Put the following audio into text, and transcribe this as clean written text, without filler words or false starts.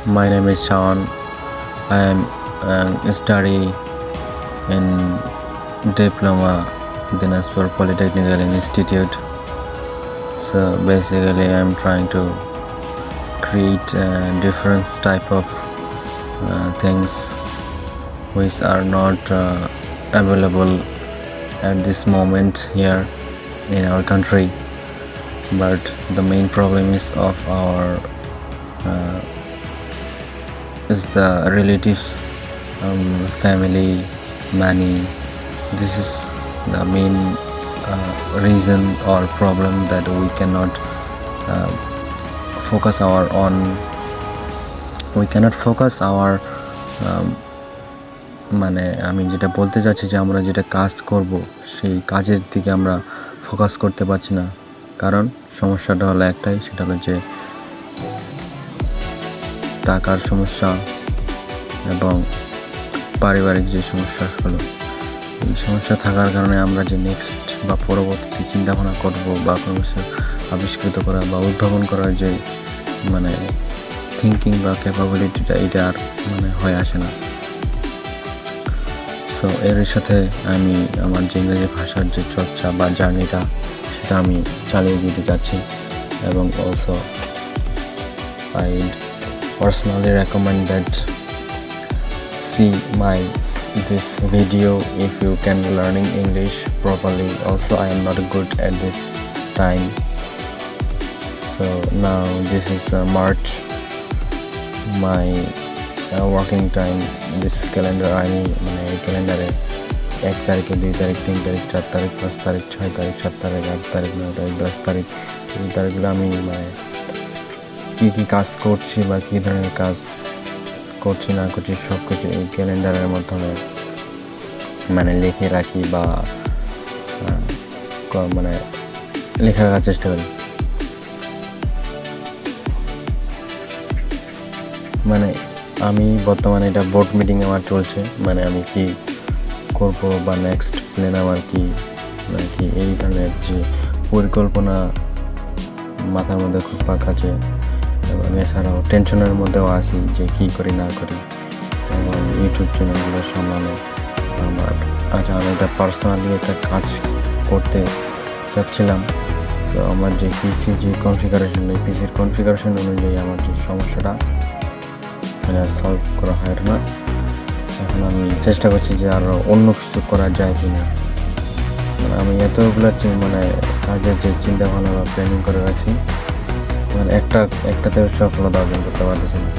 My name is Sean. I am study in diploma Dinajpur Polytechnical Institute. So basically, I am trying to create different type of things which are not available at this moment here in our country. But the main problem is of our is the relatives, family, money. This is the main reason or problem that we cannot focus our মানে আমি যেটা বলতে চাচ্ছি যে আমরা যেটা কাজ করব সেই কাজের দিকে আমরা ফোকাস করতে পারছি না। কারণ সমস্যাটা হলো একটাই, সেটা হলো যে টাকার সমস্যা এবং পারিবারিক যে সমস্যাগুলো, এই সমস্যা থাকার কারণে আমরা যে নেক্সট বা পরবর্তীতে চিন্তাভাবনা করবো বা কোনো কিছু আবিষ্কৃত করা বা উদ্ভাবন করার যে মানে থিঙ্কিং বা ক্যাপাবিলিটিটা এটা আর মানে হয়ে আসে না। সো এর সাথে আমি আমার যে ইংরেজি ভাষার যে চর্চা বা জার্নিটা সেটা আমি চালিয়ে যেতে যাচ্ছি। এবং also I personally recommend that see my this video if you can learning English properly. Also I am not good at this time, so now this is March, my working time. This calendar আমি মানে এই ক্যালেন্ডারে 1 তারিখে 2 তারিখ 3 তারিখ 4 তারিখ 5 তারিখ 6 তারিখ 7 তারিখ 8 তারিখ 9 তারিখ 10 তারিখ এই তারিখগুলো আমি মানে কী কাজ করছি বা কী ধরনের কাজ করছি না করছি সব কিছু এই ক্যালেন্ডারের মাধ্যমে মানে লিখে রাখি বা মানে লেখা রাখার চেষ্টা করি। মানে আমি বর্তমানে এটা বোর্ড মিটিং আমার চলছে, মানে আমি কি করব বা নেক্সট প্ল্যান আমার কি মানে কি এই ধরনের যে পরিকল্পনা মাথার মধ্যে খুব পাক আছে। এবং এছাড়াও টেনশনের মধ্যেও আসি যে কী করি না করি। এবং ইউটিউব চ্যানেলগুলো সামলানো আমার আমি এটা পার্সোনালি একটা কাজ করতে চাচ্ছিলাম। তো আমার যে পিসি যে কনফিগারেশন, এই পিসির কনফিগারেশন অনুযায়ী আমার যে সমস্যাটা সলভ করা হয় না। এখন আমি চেষ্টা করছি যে আরও অন্য কিছু করা যায় কি না। মানে আমি এতগুলো মানে কাজের যে চিন্তাভাবনা বা প্ল্যানিং করে রাখছি, মানে একটাতেও সফলতা অর্জন করতে পারতেছি না।